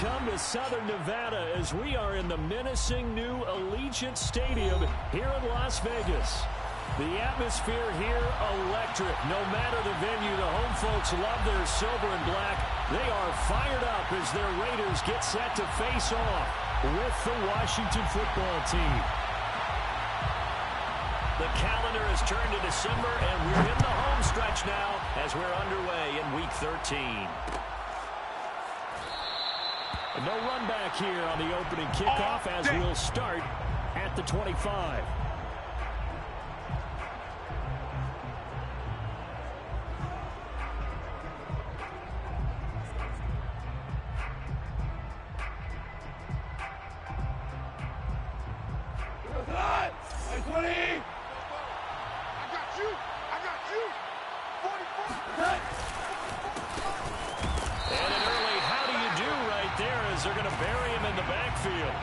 Welcome to Southern Nevada as we are in the menacing new Allegiant Stadium here in Las Vegas. The atmosphere here, electric. No matter the venue, the home folks love their silver and black. They are fired up as their Raiders get set to face off with the Washington football team. The calendar has turned to December, and we're in the home stretch now as we're underway in Week 13. No run back here on the opening kickoff as we'll start at the 25. They're going to bury him in the backfield.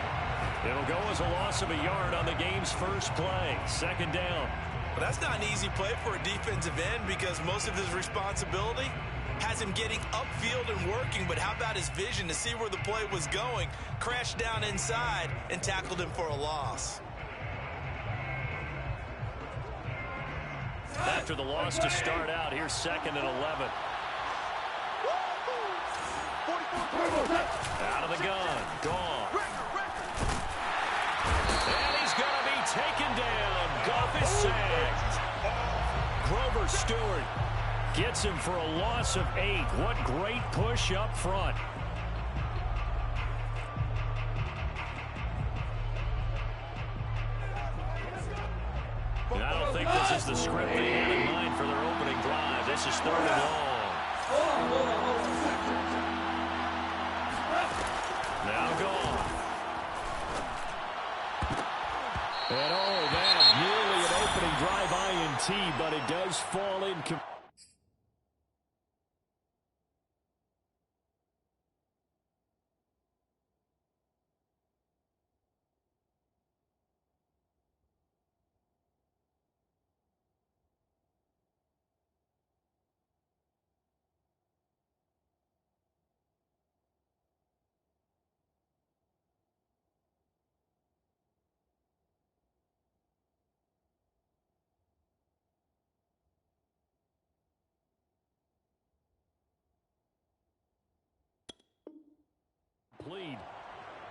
It'll go as a loss of a yard on the game's first play. Second down. Well, that's not an easy play for a defensive end because most of his responsibility has him getting upfield and working. But how about his vision to see where the play was going, crashed down inside, and tackled him for a loss. After the loss to start out, here's 2nd and 11. Out of the gun. Gone. And he's going to be taken down. Goff is sacked. Grover Stewart gets him for a loss of 8. What great push up front. And I don't think this is the script they had in mind for their opening drive. This is 3rd and long. Now gone. And that nearly an opening drive INT, but it does fall in.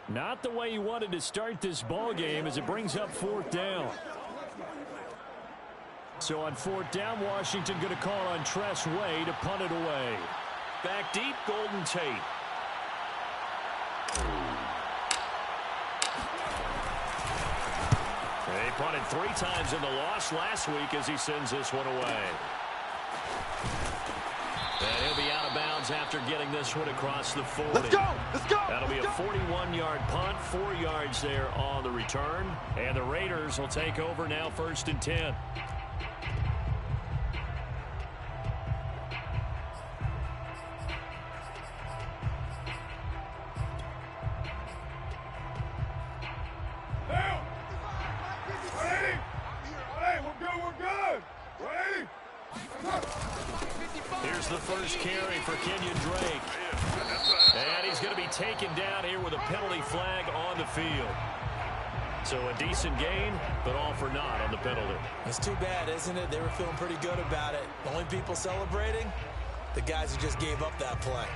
Not the way he wanted to start this ball game as it brings up 4th down. So on 4th down, Washington going to call on Tress Way to punt it away. Back deep, Golden Tate. He punted 3 times in the loss last week as he sends this one away. And he'll be out of bounds after getting this one across the 40. Let's go! Let's go! That'll be a 41-yard punt, 4 yards there on the return. And the Raiders will take over now 1st and 10. Here's the first carry for Kenyon Drake. And he's going to be taken down here with a penalty flag on the field. So a decent gain, but all for naught on the penalty. It's too bad, isn't it? They were feeling pretty good about it. The only people celebrating, the guys who just gave up that play.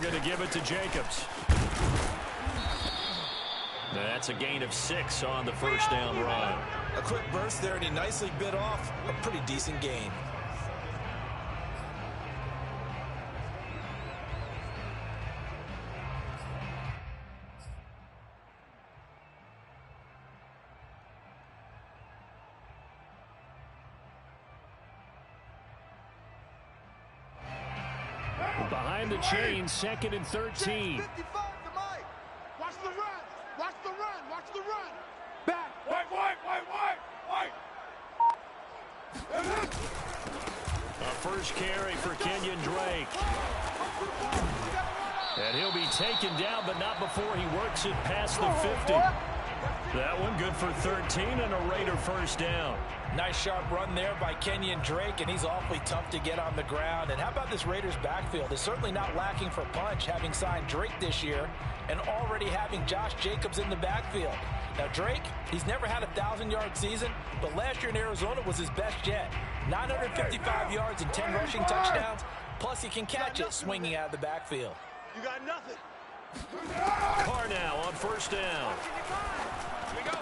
To give it to Jacobs. That's a gain of 6 on the first down run. A quick burst there, and he nicely bit off a pretty decent gain. Behind the chain, 2nd and 13. Watch the run. Watch the run. Watch the run. Back. White. first carry for Kenyon Drake. And he'll be taken down, but not before he works it past the 50. That one good for 13 and a Raider first down. Nice sharp run there by Kenyon Drake, and he's awfully tough to get on the ground. And how about this Raiders backfield? It's certainly not lacking for punch, having signed Drake this year and already having Josh Jacobs in the backfield. Now, Drake, he's never had a 1,000-yard season, but last year in Arizona was his best yet. 955 yards and 10 rushing touchdowns, plus he can catch it swinging out of the backfield. You got nothing. Carr now on first down. Here we go.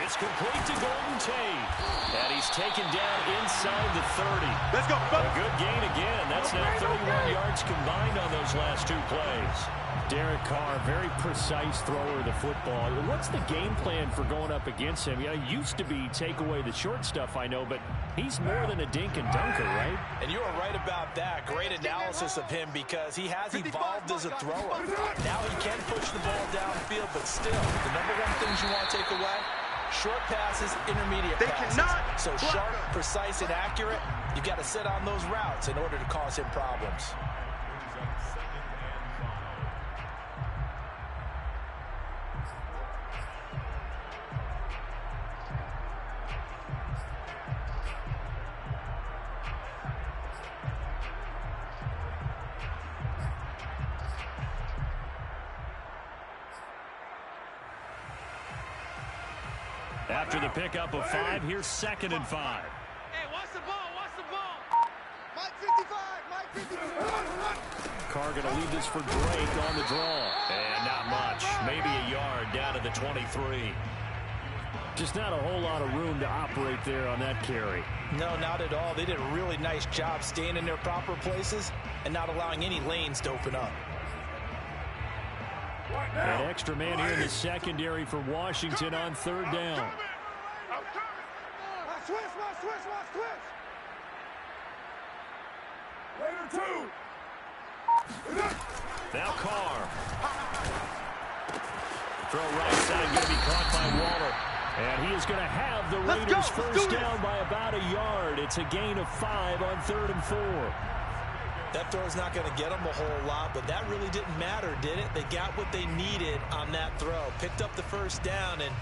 It's complete to Golden Tate. And he's taken down inside the 30. Let's go. A good gain again. That's now 31 yards combined on those last two plays. Derek Carr, very precise thrower of the football. What's the game plan for going up against him? Yeah, it used to be take away the short stuff, I know, but he's more than a dink and dunker, right? And you are right about that. Great analysis of him because he has evolved as a thrower. Now he can push the ball downfield, but still, the number one things you want to take away, short passes, intermediate passes. So sharp, precise, and accurate, you've got to sit on those routes in order to cause him problems. After the pickup of 5, here's 2nd and 5. Hey, watch the ball, watch the ball. Mike 55, Mike 55. Carr going to leave this for Drake on the draw. And not much. Maybe a yard down to the 23. Just not a whole lot of room to operate there on that carry. No, not at all. They did a really nice job staying in their proper places and not allowing any lanes to open up. An extra man here in the secondary for Washington on 3rd down. Switch. Raider 2. Now Carr. Throw right side, going to be caught by Waller. And he is going to have the Raiders first down by about a yard. It's a gain of 5 on 3rd and 4. That throw's not going to get them a whole lot, but that really didn't matter, did it? They got what they needed on that throw. Picked up the first down, and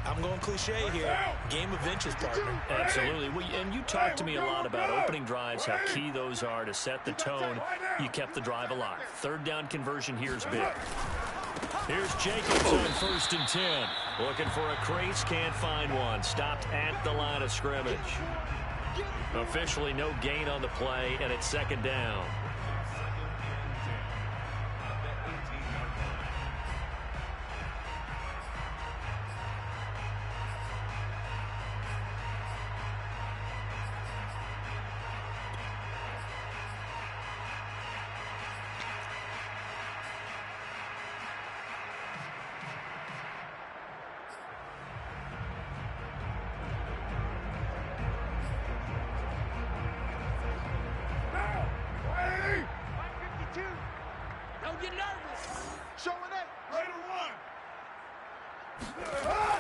I'm going cliche here. Game of inches, partner. Absolutely. And you talked to me a lot about opening drives, how key those are to set the tone. You kept the drive alive. 3rd down conversion here is big. Here's Jacobs on 1st and 10. Looking for a crease, can't find one. Stopped at the line of scrimmage. Officially no gain on the play, and it's 2nd down.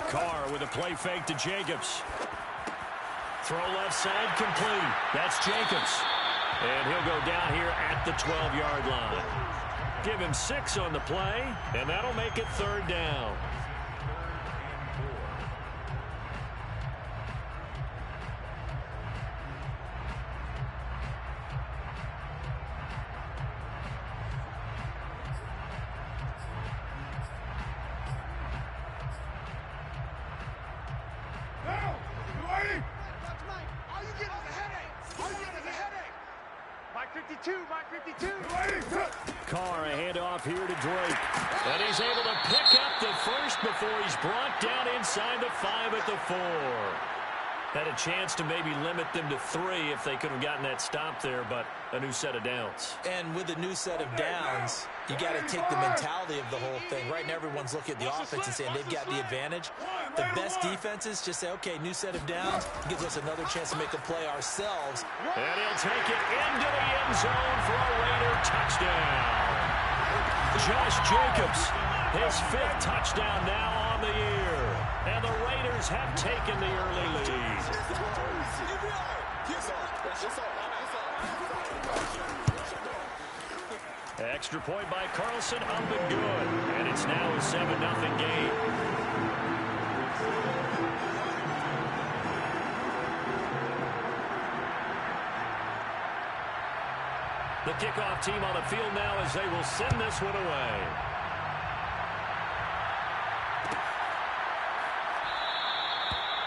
Carr with a play fake to Jacobs. Throw left side complete. That's Jacobs. And he'll go down here at the 12-yard line. Give him 6 on the play, and that'll make it 3rd down. Carr, a handoff here to Drake. And he's able to pick up the first before he's brought down inside the 5 at the 4. Had a chance to maybe limit them to 3 if they could have gotten that stop there, but a new set of downs. And with a new set of downs, you got to take the mentality of the whole thing. Right now, everyone's looking at the offense and saying they've got the advantage. The best defenses just say, okay, new set of downs gives us another chance to make a play ourselves. And he'll take it into the end zone for a Raider touchdown. Josh Jacobs, his 5th touchdown now on the year. And the Raiders have taken the early lead. Extra point by Carlson, up and good. And it's now a 7-0 game. The kickoff team on the field now as they will send this one away.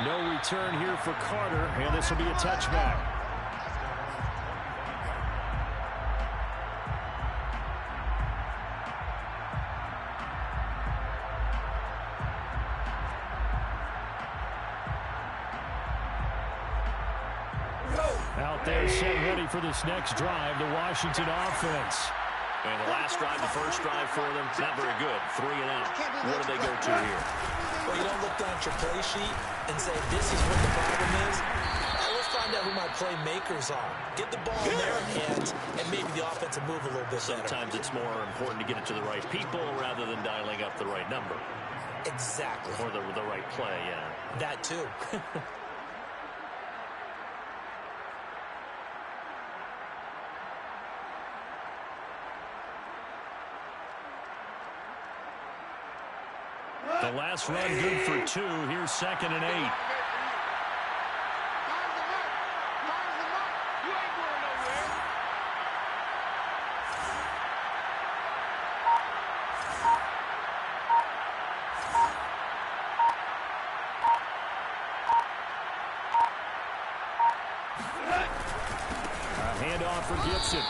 No return here for Carter, and this will be a touchback. Out there set ready for this next drive, the Washington offense. And the last drive, the first drive for them, not very good. 3 and out. What do they go to here? Well, you don't look down at your play sheet and say, this is what the problem is. Let's find out who my playmakers are. Get the ball in their hands, and maybe the offense will move a little bit better. Sometimes it's more important to get it to the right people rather than dialing up the right number. Exactly. Or the right play, yeah. That too. The last run good for 2. Here's 2nd and 8. A handoff for Gibson.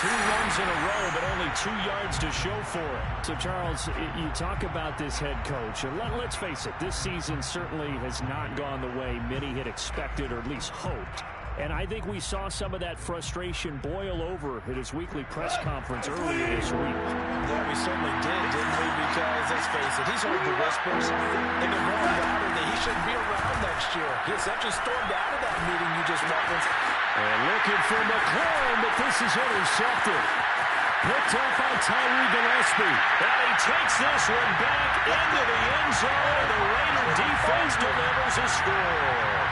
2 runs in a row, but only 2 yards to show for it. So, Charles, you talk about this head coach, and let's face it, this season certainly has not gone the way many had expected or at least hoped. And I think we saw some of that frustration boil over at his weekly press conference earlier this week. Yeah, we certainly did, didn't we? Because, let's face it, he's heard the whispers. They've been going louder that he shouldn't be around next year. He essentially stormed out of that meeting you just referenced. And looking for McLaurin, but this is intercepted. Picked up by Tyree Gillespie. And he takes this one back into the end zone, and the Raider defense delivers a score.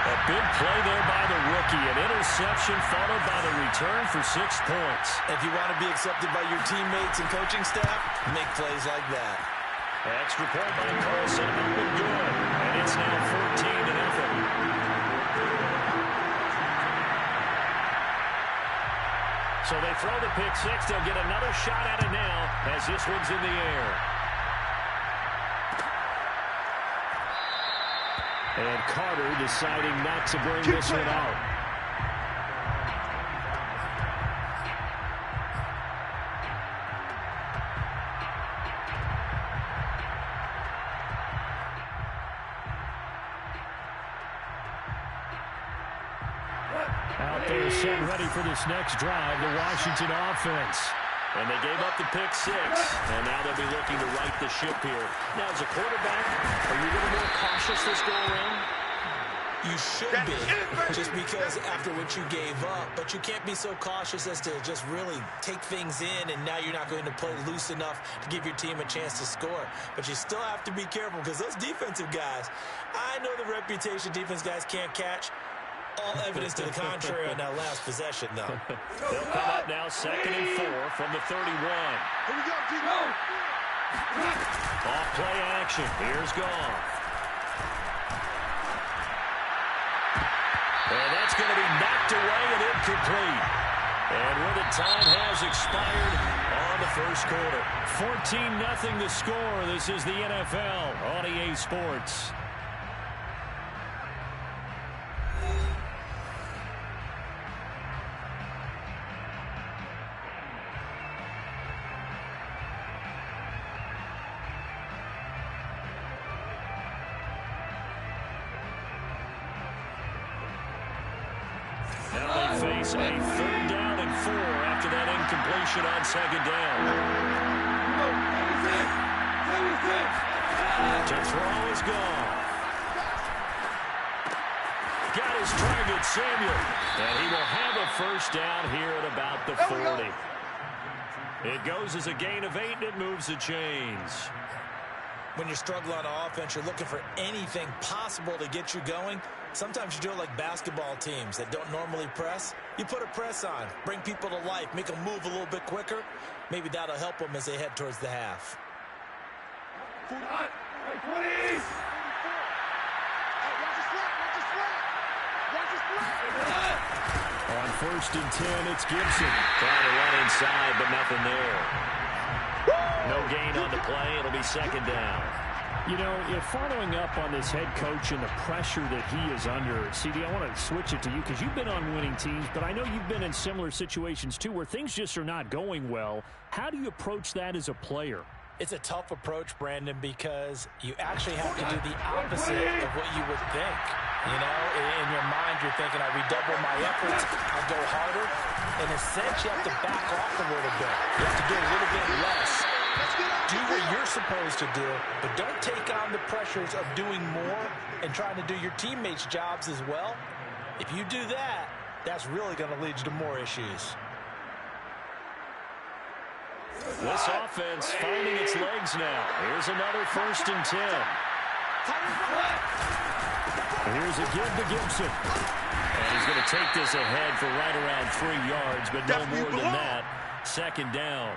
A big play there by the rookie. An interception followed by the return for 6 points. If you want to be accepted by your teammates and coaching staff, make plays like that. Extra point by Carlson, up and good. And it's now 14-0. So they throw the pick 6. They'll get another shot at it now as this one's in the air. And Carter deciding not to bring this one out. Out there set ready for this next drive, the Washington offense. And they gave up the pick 6, and now they'll be looking to right the ship here. Now, as a quarterback, are you a little more cautious this go around? You should be, just because after what you gave up. But you can't be so cautious as to just really take things in, and now you're not going to play loose enough to give your team a chance to score. But you still have to be careful, because those defensive guys, I know the reputation defense guys can't catch. All evidence to the contrary on that last possession, though. They'll come up now 2nd and 4 from the 31. Here we go, G-Mo. Off play action. Here's Gone. And that's going to be knocked away and incomplete. And where the time has expired on the first quarter. 14-0 the score. This is the NFL on EA Sports. Now they face a 3rd down and 4 after that incompletion on 2nd down. To throw is Gone. Got his target, Samuel. And he will have a 1st down here at about the 40. It goes as a gain of 8, and it moves the chains. When you're struggling on offense, you're looking for anything possible to get you going. Sometimes you do it like basketball teams that don't normally press. You put a press on, bring people to life, make them move a little bit quicker. Maybe that'll help them as they head towards the half. On 1st and 10, it's Gibson. Trying to run inside, but nothing there. No gain on the play. It'll be 2nd down. You know, if following up on this head coach and the pressure that he is under, CD, I want to switch it to you because you've been on winning teams, but I know you've been in similar situations too where things just are not going well. How do you approach that as a player? It's a tough approach, Brandon, because you actually have to do the opposite of what you would think. You know, in your mind, you're thinking, I redouble my efforts, I go harder. In a sense, you have to back off a little bit. You have to do a little bit less. Do what you're supposed to do, but don't take on the pressures of doing more and trying to do your teammates' jobs as well. If you do that, that's really going to lead you to more issues. This offense finding its legs now. Here's another 1st and 10. Here's a give to Gibson. And he's going to take this ahead for right around 3 yards, but no more than that. 2nd down.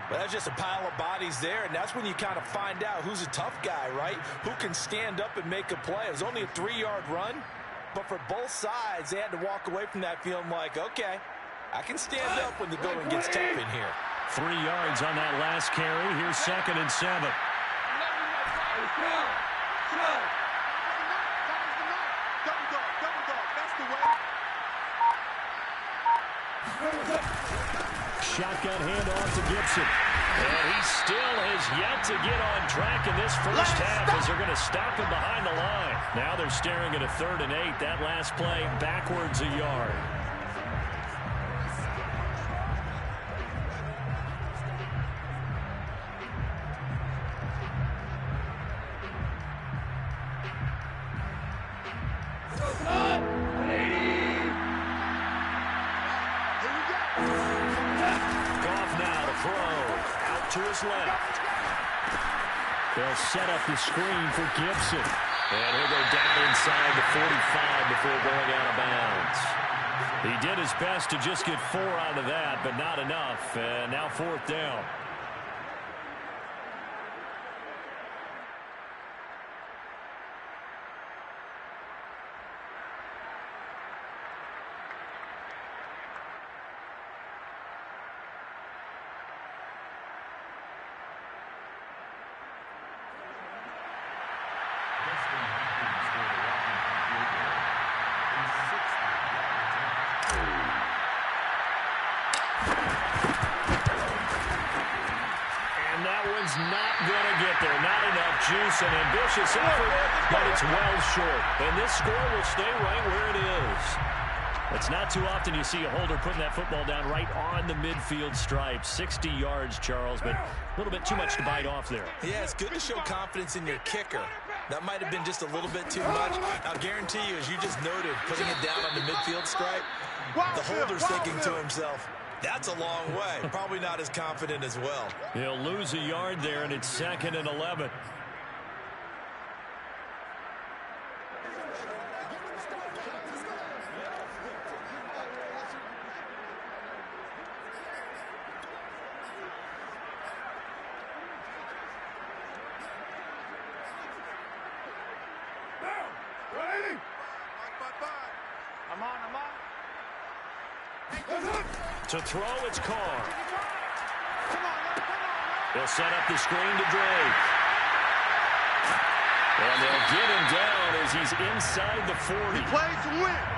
Well, that's just a pile of bodies there, and that's when you kind of find out who's a tough guy, right? Who can stand up and make a play. It was only a 3-yard run, but for both sides, they had to walk away from that feeling like, okay, I can stand up when the going gets tough in here. 3 yards on that last carry. Here's 2nd and 7. Shotgun handoff to Gibson. And he still has yet to get on track in this first half as they're going to stop him behind the line. Now they're staring at a 3rd and 8. That last play backwards a yard. To his left. They'll set up the screen for Gibson. And he'll go down inside the 45 before going out of bounds. He did his best to just get 4 out of that, but not enough. And now 4th down. Not going to get there. Not enough juice and ambitious effort, but it's well short. And this score will stay right where it is. It's not too often you see a holder putting that football down right on the midfield stripe. 60 yards, Charles, but a little bit too much to bite off there. Yeah, it's good to show confidence in your kicker. That might have been just a little bit too much. I'll guarantee you, as you just noted, putting it down on the midfield stripe, the holder's thinking to himself, that's a long way. Probably not as confident as well. He'll lose a yard there, and it's 2nd and 11. To throw, it's Carr. They'll set up the screen to Drake. And they'll get him down as he's inside the 40.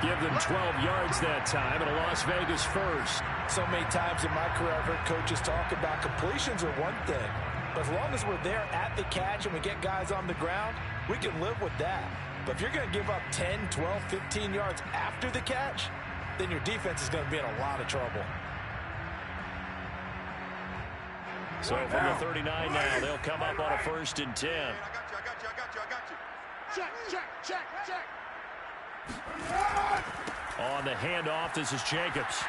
Give them 12 yards that time, and a Las Vegas first. So many times in my career, I've heard coaches talk about completions are one thing. But as long as we're there at the catch and we get guys on the ground, we can live with that. But if you're going to give up 10, 12, 15 yards after the catch, then your defense is going to be in a lot of trouble. So from the 39 now, they'll come up on a 1st and 10. I got you. Check. On the handoff, this is Jacobs.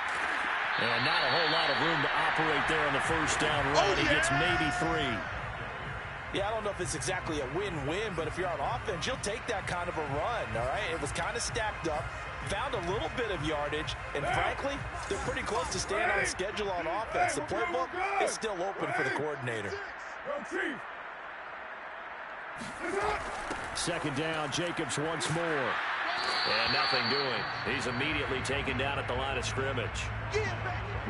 And not a whole lot of room to operate there on the 1st down run. He gets maybe 3. Yeah, I don't know if it's exactly a win-win, but if you're on offense, you'll take that kind of a run, all right? It was kind of stacked up, found a little bit of yardage, and frankly, they're pretty close to staying on schedule on offense. The playbook is still open for the coordinator. Second down, Jacobs once more. And nothing doing. He's immediately taken down at the line of scrimmage.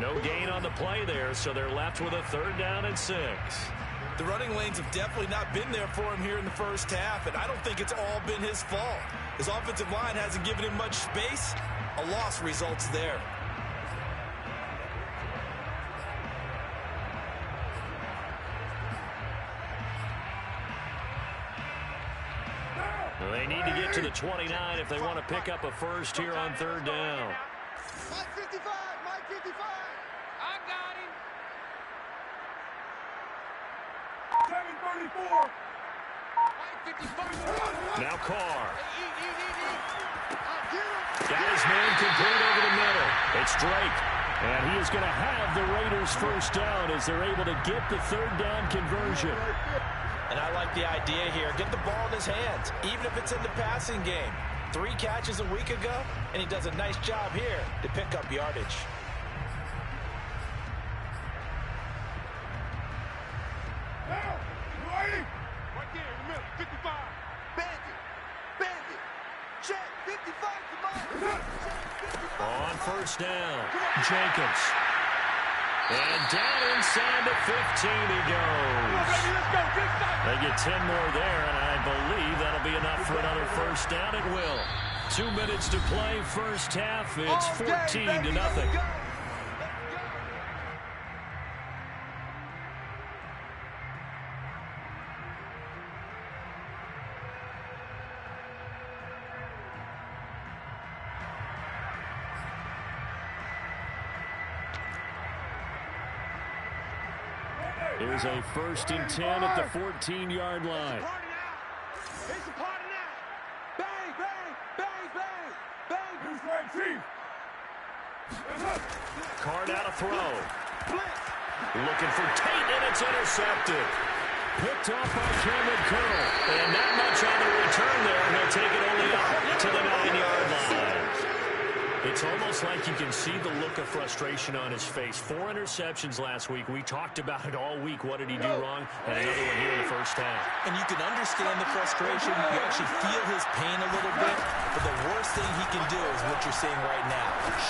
No gain on the play there, so they're left with a 3rd down and 6. The running lanes have definitely not been there for him here in the first half, and I don't think it's all been his fault. His offensive line hasn't given him much space. A loss results there. They need to get to the 29 if they want to pick up a first here on 3rd down. Mike 55, Mike 55. I got him. 734. Mike 55. Now Carr. Get him. Got his man complete over the middle. It's Drake. And he is going to have the Raiders first down as they're able to get the 3rd down conversion. And I like the idea here. Get the ball in his hands, even if it's in the passing game. 3 catches a week ago, and he does a nice job here to pick up yardage. Right there in the middle, 55. Bandit. Bandit. Check, 55 to Mike. On first down, Jacobs. And down inside the 15 he goes. They get 10 more there, and I believe that'll be enough for another first down. It will. 2 minutes to play first half. It's 14-0. Here's a 1st and 10 at the 14-yard line. It's a party now. Bang, bang, bang, bang, bang. Who's right, Chief? Card out a throw. Blitz. Looking for Tate, and it's intercepted. Picked off by Cameron Curl. And not much on the return there. He'll take it only up to the 9-yard line. It's almost like you can see the look of frustration on his face. 4 interceptions last week. We talked about it all week. What did he do wrong? And another one here in the first half. And you can understand the frustration. You actually feel his pain a little bit. But the worst thing he can do is what you're seeing right now,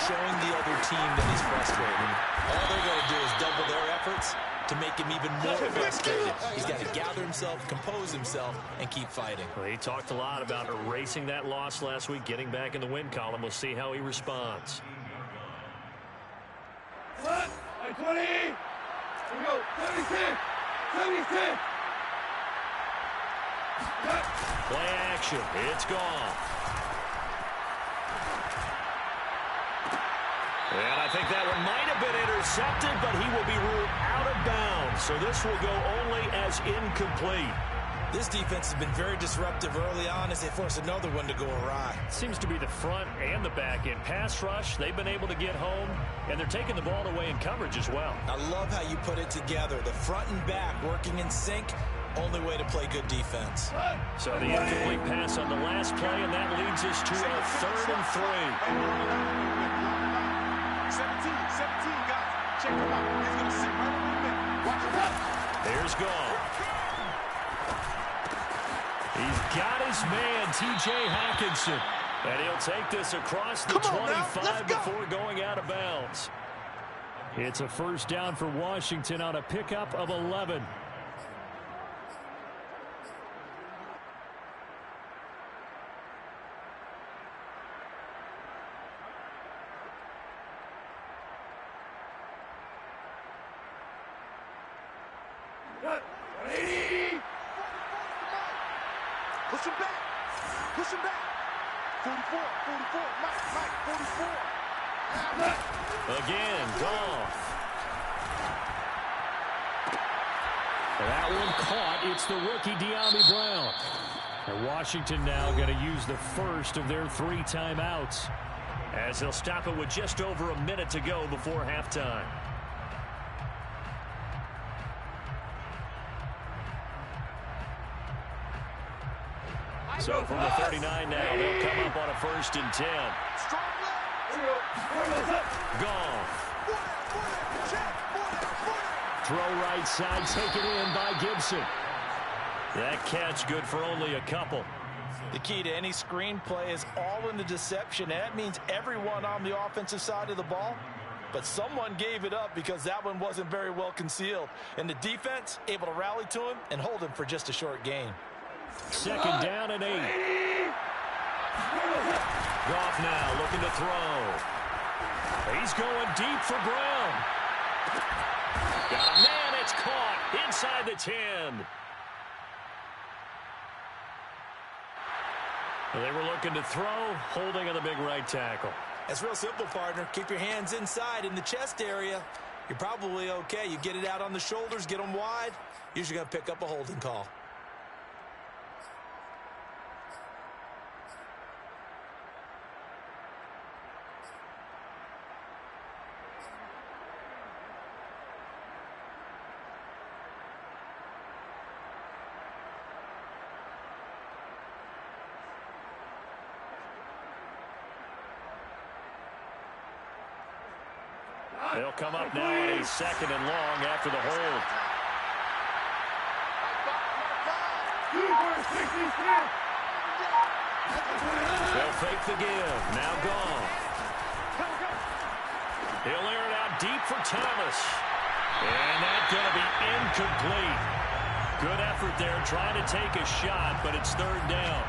showing the other team that he's frustrated. All they're going to do is double their efforts to make him even more frustrated. He's got to gather himself, compose himself, and keep fighting. Well, he talked a lot about erasing that loss last week, getting back in the win column. We'll see how he responds. 20. Here we go. 76. 76. Play action. It's gone. And I think that one might have been intercepted, but he will be ruled out of bounds. So this will go only as incomplete. This defense has been very disruptive early on as they force another one to go awry. Seems to be the front and the back end. Pass rush, they've been able to get home, and they're taking the ball away in coverage as well. I love how you put it together. The front and back working in sync, only way to play good defense. So the incomplete pass on the last play, and that leads us to a 3rd and 3. 17, guys. Check him out. He's going to sit right over the middle. Watch him out. There's Gall. He's got his man, T.J. Hawkinson. And he'll take this across the 25 before going out of bounds. It's a first down for Washington on a pickup of 11. Push him back. Push him back. 44, Mike, 44. Again, Goff. That one caught. It's the rookie De'Ami Brown. And Washington now going to use the first of their 3 timeouts, as they'll stop it with just over a minute to go before halftime. So from the 39 now, they'll come up on a 1st and 10. Gone. Throw right side, taken in by Gibson. That catch good for only a couple. The key to any screenplay is all in the deception. And that means everyone on the offensive side of the ball. But someone gave it up because that one wasn't very well concealed. And the defense able to rally to him and hold him for just a short gain. 2nd down and 8. Goff now looking to throw. He's going deep for Brown. Got a man, it's caught inside the 10. They were looking to throw, holding on the big right tackle. That's real simple, partner. Keep your hands inside in the chest area. You're probably okay. You get it out on the shoulders, get them wide. Usually going to pick up a holding call. They'll come up now on a 2nd and long after the hold. They'll fake the give. Now gone. He'll air it out deep for Thomas. And that's going to be incomplete. Good effort there trying to take a shot, but it's 3rd down.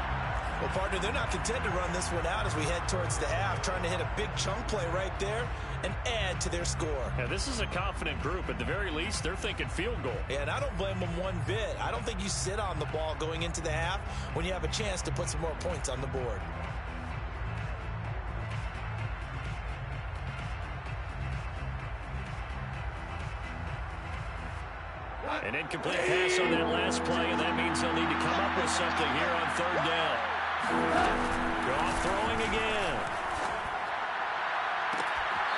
Well, partner, they're not content to run this one out as we head towards the half, trying to hit a big chunk play right there and add to their score. Yeah, this is a confident group. At the very least, they're thinking field goal. Yeah, and I don't blame them one bit. I don't think you sit on the ball going into the half when you have a chance to put some more points on the board. An incomplete pass on that last play, and that means they'll need to come up with something here on 3rd down. Goff throwing again.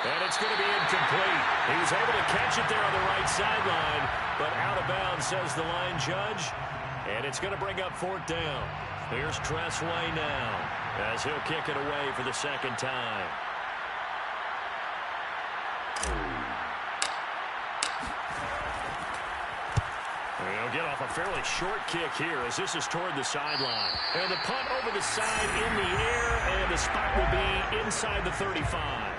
And it's going to be incomplete. He was able to catch it there on the right sideline, but out of bounds, says the line judge. And it's going to bring up 4th down. Here's Tressway now as he'll kick it away for the 2nd time. He'll get off a fairly short kick here as this is toward the sideline. And the punt over the side in the air, and the spot will be inside the 35.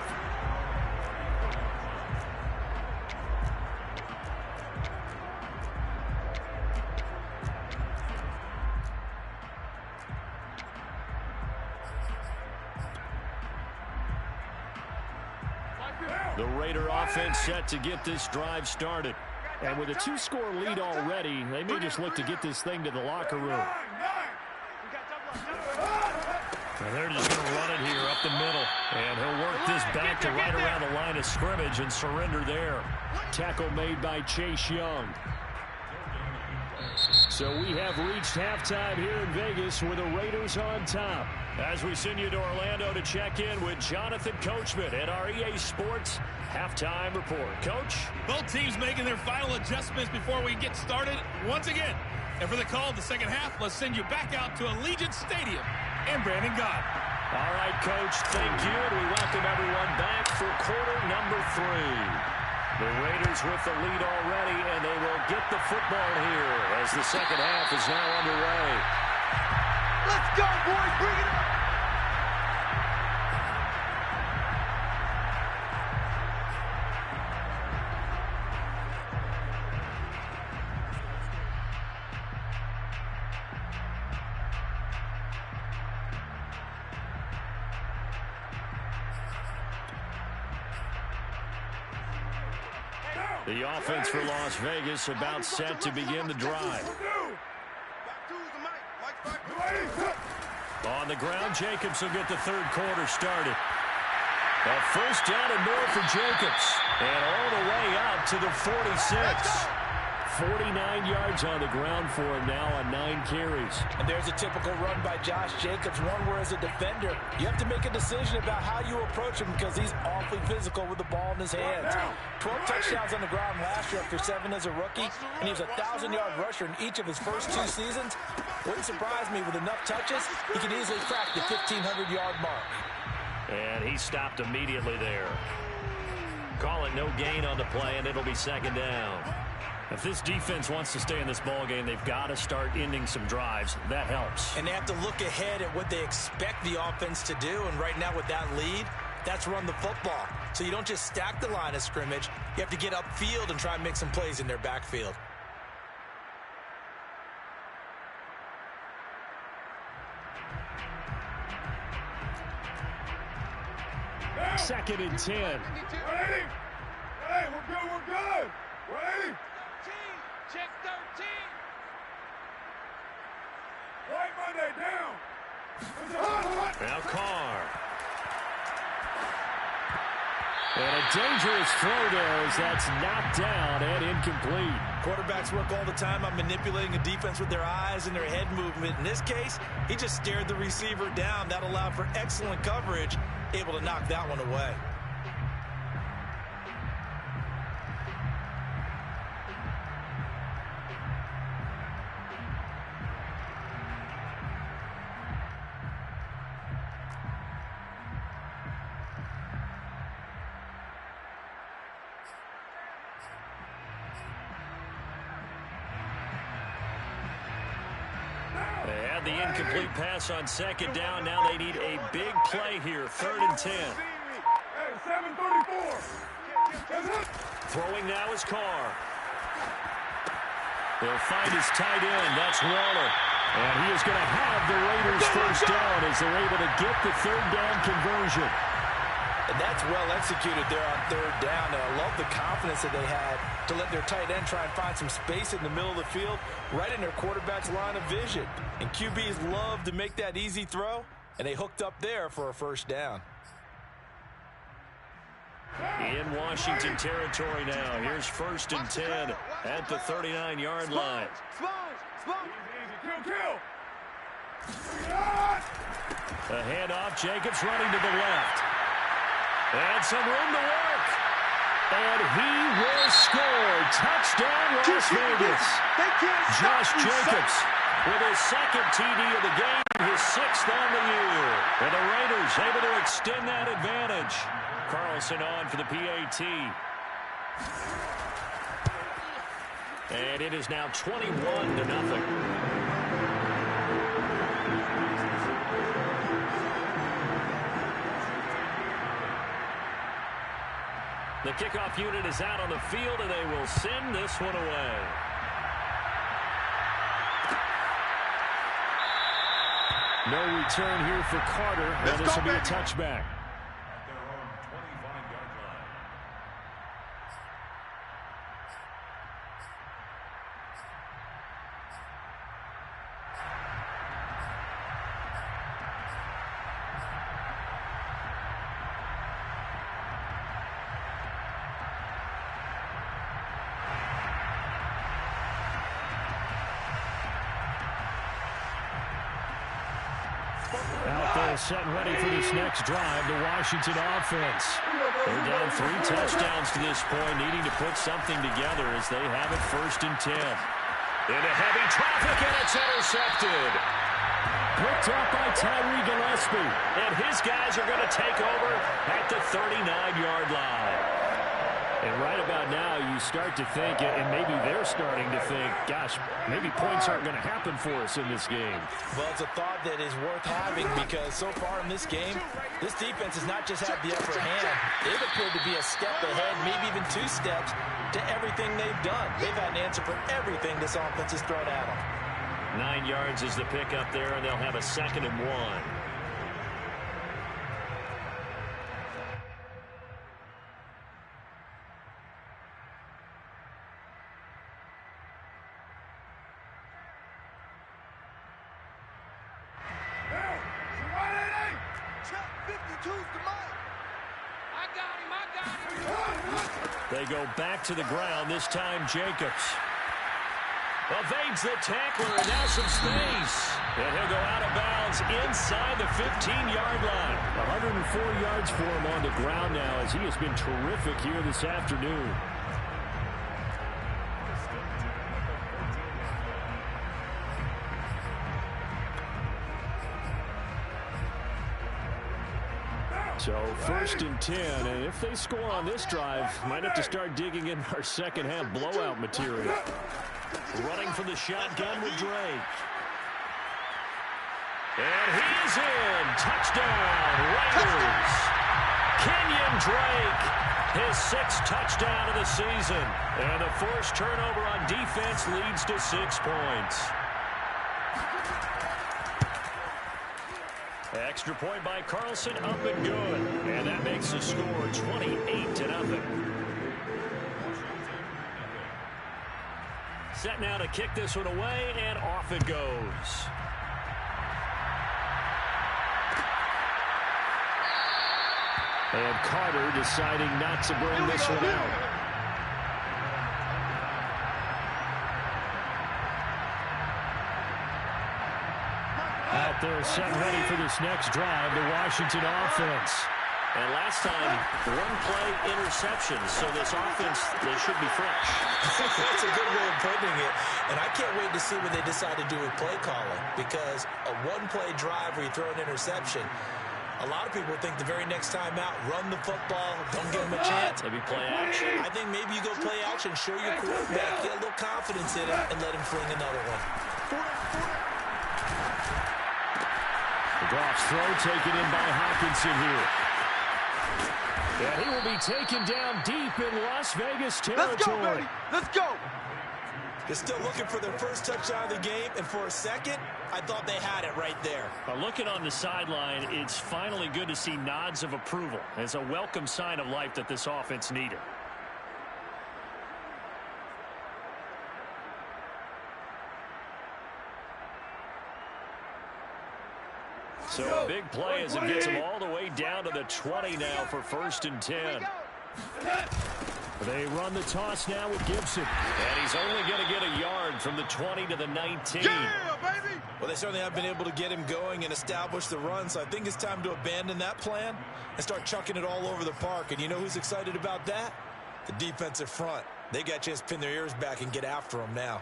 The Raider offense set to get this drive started. And with a 2-score lead already, they may just look to get this thing to the locker room. And they're just going to run it here up the middle. And he'll work this back to right around the line of scrimmage and surrender there. Tackle made by Chase Young. So we have reached halftime here in Vegas with the Raiders on top. As we send you to Orlando to check in with Jonathan Coachman at our EA Sports Halftime Report. Coach? Both teams making their final adjustments before we get started once again. And for the call of the second half, let's send you back out to Allegiant Stadium and Brandon Gott. All right, Coach, thank you. And we welcome everyone back for quarter number 3. The Raiders with the lead already, and they will get the football here as the second half is now underway. Let's go, boys. Bring it up. The offense for Las Vegas about set to begin the drive. On the ground, Jacobs will get the 3rd quarter started. A 1st down and more for Jacobs. And all the way out to the 46. 49 yards on the ground for him now on 9 carries. And there's a typical run by Josh Jacobs, one where as a defender, you have to make a decision about how you approach him because he's awfully physical with the ball in his hands. 12 touchdowns on the ground last year after 7 as a rookie, and he was a 1,000-yard rusher in each of his first 2 seasons. Wouldn't surprise me with enough touches, he can easily crack the 1,500-yard mark. And he stopped immediately there. Call it no gain on the play, and it'll be second down. If this defense wants to stay in this ball game, they've got to start ending some drives. That helps. And they have to look ahead at what they expect the offense to do. And right now with that lead, that's run the football. So you don't just stack the line of scrimmage. You have to get upfield and try and make some plays in their backfield. Second and 10. Ready? Hey, we're good. Ready? Check 13. Right Monday, down. Now Carr. And a dangerous throw there as that's knocked down and incomplete. Quarterbacks work all the time on manipulating a defense with their eyes and their head movement. In this case, he just stared the receiver down. That allowed for excellent coverage, able to knock that one away. They had the incomplete pass on second down. Now they need a big play here. Third and 10. Hey, 734. Throwing now is Carr. They'll find his tight end. That's Waller. And he is going to have the Raiders first down as they're able to get the third down conversion. And that's well executed there on third down. And I love the confidence that they had to let their tight end try and find some space in the middle of the field, right in their quarterback's line of vision. And QBs love to make that easy throw, and they hooked up there for a first down. In Washington territory now. Here's first and 10 at the 39-yard line. Kill. A handoff. Jacobs running to the left. And some room to work. And he will score. Touchdown, Las Vegas. Josh Jacobs with his second TD of the game, his sixth on the year. And the Raiders able to extend that advantage. Carlson on for the PAT. And it is now 21-0. The kickoff unit is out on the field, and they will send this one away. No return here for Carter, and this will be a touchback. Out there set and ready for this next drive, the Washington offense. They're down 3 touchdowns to this point, needing to put something together as they have it first and 10. Into heavy traffic, and it's intercepted. Picked up by Tyree Gillespie. And his guys are going to take over at the 39-yard line. And right about now, you start to think, and maybe they're starting to think, gosh, maybe points aren't going to happen for us in this game. Well, it's a thought that is worth having because so far in this game, this defense has not just had the upper hand. They've appeared to be a step ahead, maybe even 2 steps to everything they've done. They've had an answer for everything this offense has thrown at them. 9 yards is the pickup there, and they'll have a 2nd and 1. They go back to the ground, this time Jacobs. Evades the tackler, and now some space. And he'll go out of bounds inside the 15-yard line. 104 yards for him on the ground now as he has been terrific here this afternoon. first and 10. And if they score on this drive, might have to start digging in our second half blowout material. Running for the shotgun with Drake. And he's in. Touchdown, Raiders. Kenyon Drake, his 6th touchdown of the season. And the forced turnover on defense leads to 6 points. Extra point by Carlson, up and good. And that makes the score 28-0. Set now to kick this one away, and off it goes. And Carter deciding not to bring this one out. Out there set ready for this next drive, the Washington offense. And last time, 1-play interception. So this offense, they should be fresh. That's a good way of putting it. And I can't wait to see what they decide to do with play calling. Because a 1-play drive where you throw an interception, a lot of people think the very next time out, run the football, don't give them a chance. Maybe play action. I think maybe you go play action, show your quarterback, get a little confidence in it, and let him fling another one. The Goff's throw taken in by Hawkinson here. And he will be taken down deep in Las Vegas territory. Let's go, baby. Let's go. They're still looking for their first touchdown of the game, and for a second, I thought they had it right there. Looking on the sideline, it's finally good to see nods of approval. It's a welcome sign of life that this offense needed. So a big play as it gets him all the way down to the 20 now for 1st and 10. They run the toss now with Gibson. And he's only going to get a yard from the 20 to the 19. Yeah, baby! Well, they certainly have been able to get him going and establish the run, so I think it's time to abandon that plan and start chucking it all over the park. And you know who's excited about that? The defensive front. They got a chance to pin their ears back and get after him now.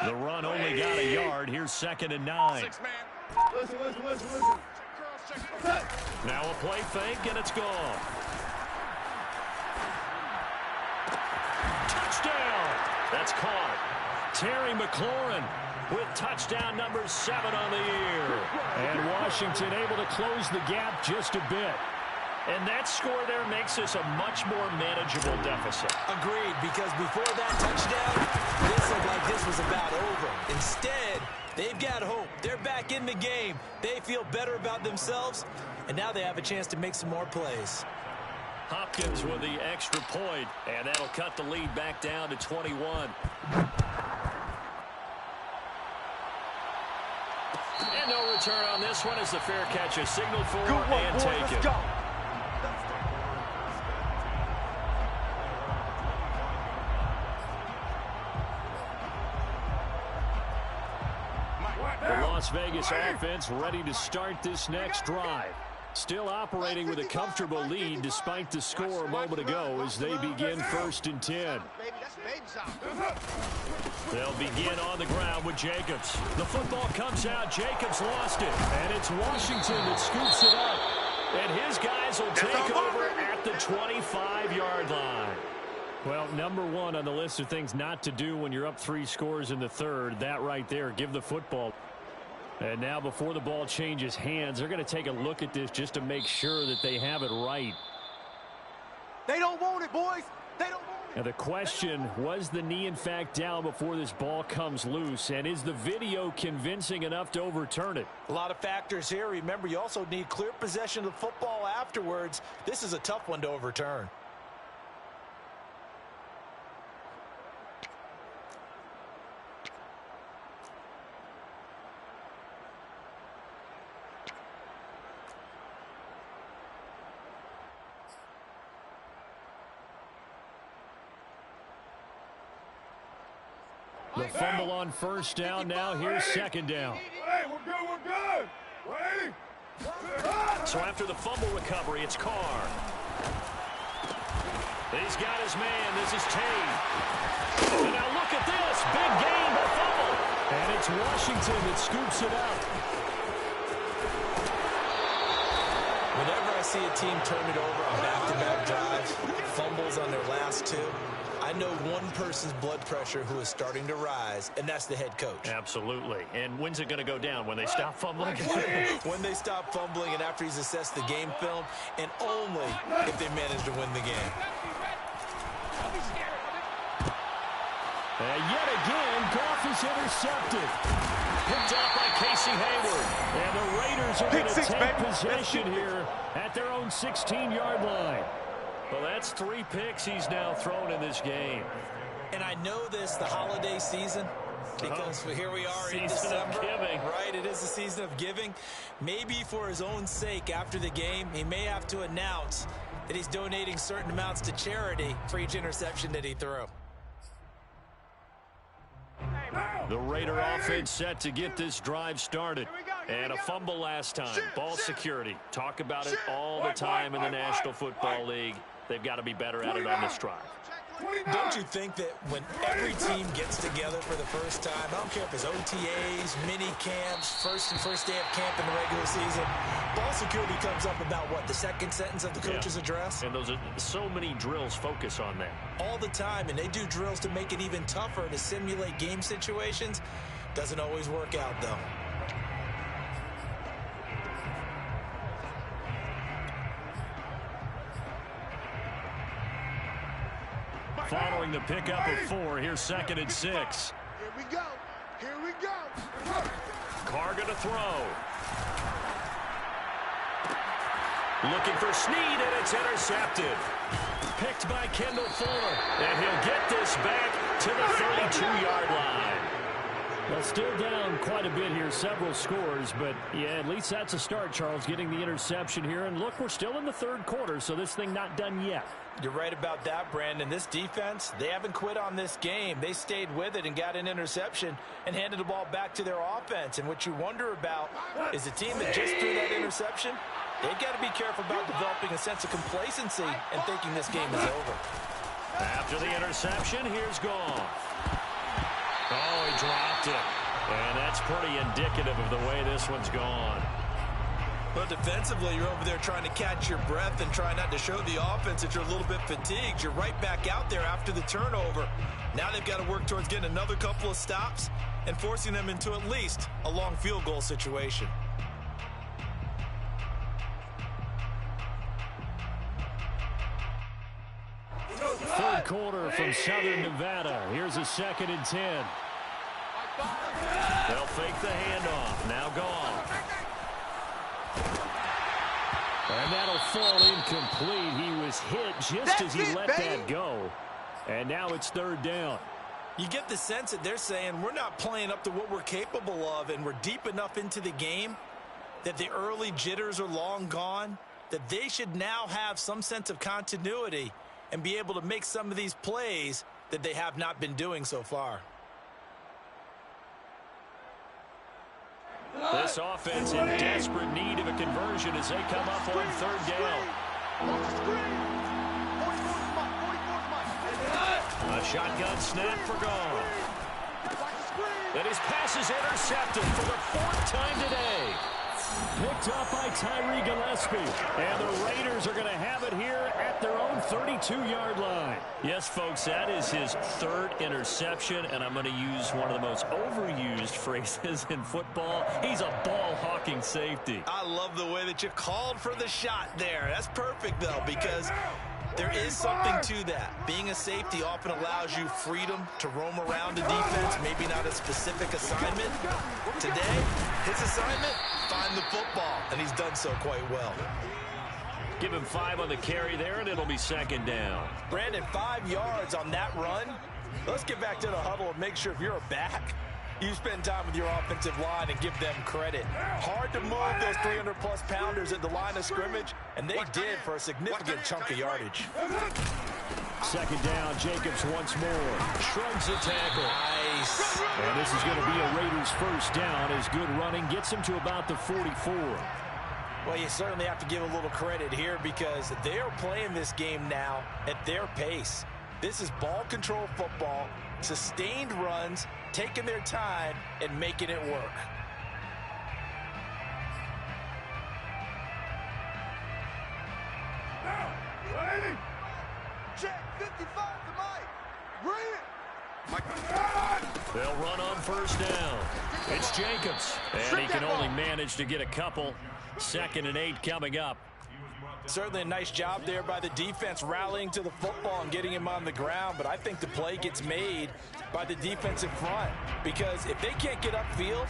The run only got a yard. Here's 2nd and 9. Listen. Now a play fake, and it's gone. Touchdown! That's caught. Terry McLaurin with touchdown number 7 on the year. And Washington able to close the gap just a bit. And that score there makes this a much more manageable deficit. Agreed, because before that touchdown, this looked like this was about over. Instead, they've got hope. They're back in the game. They feel better about themselves, and now they have a chance to make some more plays. Hopkins with the extra point, and that'll cut the lead back down to 21. And no return on this one as the fair catch is signaled for and taken. Let's go. The Las Vegas offense ready to start this next drive. Still operating with a comfortable lead despite the score a moment ago as they begin 1st and 10. They'll begin on the ground with Jacobs. The football comes out. Jacobs lost it. And it's Washington that scoops it up. And his guys will take over at the 25-yard line. Well, number 1 on the list of things not to do when you're up 3 scores in the third. That right there, give the football. And now before the ball changes hands, they're going to take a look at this just to make sure that they have it right. They don't want it, boys. They don't want it. Now the question, was the knee in fact down before this ball comes loose? And is the video convincing enough to overturn it? A lot of factors here. Remember, you also need clear possession of the football afterwards. This is a tough one to overturn. The fumble on first down. Now here's second down. Hey, we're good. Ready? So after the fumble recovery, it's Carr. He's got his man. This is Tate. And now look at this. Big gain, but fumble. And it's Washington that scoops it up. Whenever I see a team turn it over on back-to-back drives, fumbles on their last two, I know one person's blood pressure who is starting to rise, and that's the head coach. Absolutely. And when's it going to go down? When they stop fumbling? When they stop fumbling and after he's assessed the game film, and only if they manage to win the game. And yet again, Goff is intercepted. Picked off by Casey Hayward. And the Raiders are going to take possession here at their own 16-yard line. Well, that's 3 picks he's now thrown in this game. And I know this, the holiday season, because here we are in December. Season of giving. Right, it is the season of giving. Maybe for his own sake after the game, he may have to announce that he's donating certain amounts to charity for each interception that he threw. The Raider offense set to get this drive started. And a fumble last time. Ball security. Talk about it all the time in the National Football League. They've got to be better at it on this drive. Don't you think that when every team gets together for the first time, I don't care if it's OTAs, mini camps, first day of camp in the regular season, ball security comes up about what, the second sentence of the coach's address? And those are so many drills focus on that. All the time, and they do drills to make it even tougher to simulate game situations. Doesn't always work out, though. Following the pickup of 4, here's 2nd and 6. Here we go. Carr going to throw. Looking for Snead, and it's intercepted. Picked by Kendall Fuller. And he'll get this back to the 32-yard line. Well, still down quite a bit here, several scores, but yeah, at least that's a start, Charles, getting the interception here. And look, we're still in the 3rd quarter, so this thing not done yet. You're right about that, Brandon. This defense, they haven't quit on this game. They stayed with it and got an interception and handed the ball back to their offense. And what you wonder about is a team that just threw that interception, they've got to be careful about developing a sense of complacency and thinking this game is over. After the interception, here's Goff. Oh, he dropped it. And that's pretty indicative of the way this one's gone. But defensively, you're over there trying to catch your breath and try not to show the offense that you're a little bit fatigued. You're right back out there after the turnover. Now they've got to work towards getting another couple of stops and forcing them into at least a long field goal situation. Third quarter from Southern Nevada. Here's a 2nd and 10. They'll fake the handoff. Now Goff. And that'll fall incomplete. He was hit just as he let that go. And now it's 3rd down. You get the sense that they're saying we're not playing up to what we're capable of, and we're deep enough into the game that the early jitters are long gone, that they should now have some sense of continuity and be able to make some of these plays that they have not been doing so far. This offense in desperate need of a conversion as they come up on 3rd down. A shotgun snap for Goff. And his pass is intercepted for the 4th time today. Picked up by Tyree Gillespie. And the Raiders are going to have it here at their own 32-yard line. Yes, folks, that is his 3rd interception, and I'm going to use one of the most overused phrases in football. He's a ball-hawking safety. I love the way that you called for the shot there. That's perfect, though, because there is something to that. Being a safety often allows you freedom to roam around the defense, maybe not a specific assignment. Today, his assignment, find the football, and he's done so quite well. Give him 5 on the carry there, and it'll be 2nd down. Brandon, 5 yards on that run. Let's get back to the huddle and make sure if you're a back, you spend time with your offensive line and give them credit. Hard to move those 300-plus pounders at the line of scrimmage, and they did for a significant chunk of yardage. 2nd down, Jacobs once more. Shrugs the tackle. Nice. And this is going to be a Raiders first down as good running gets them to about the 44. Well, you certainly have to give a little credit here because they are playing this game now at their pace. This is ball control football, sustained runs, taking their time, and making it work. Now, ready? Check 55 to Mike. Bring it. They'll run on first down. It's Jacobs, and he can only manage to get a couple. 2nd and 8 coming up. Certainly a nice job there by the defense rallying to the football and getting him on the ground, but I think the play gets made by the defensive front because if they can't get upfield,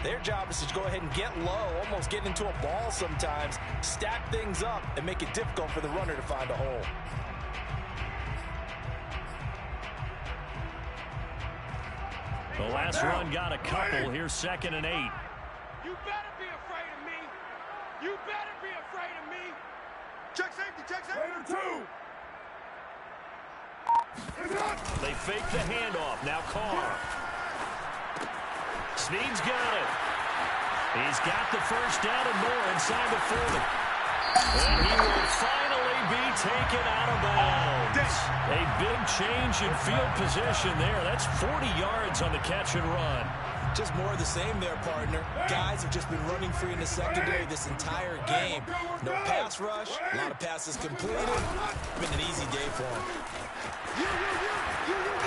their job is to go ahead and get low, almost get into a ball sometimes, stack things up, and make it difficult for the runner to find a hole. The last run got a couple. Here's 2nd and 8. You better be afraid of me. You better be afraid of me. Check safety, check safety. Raider 2. They fake the handoff. Now Carr. Snead's got it. He's got the first down and more inside the 40. And he will finally be taken out of bounds. A big change in field position there. That's 40 yards on the catch and run. Just more of the same there, partner. Guys have just been running free in the secondary this entire game. No pass rush, a lot of passes completed. Been an easy day for him.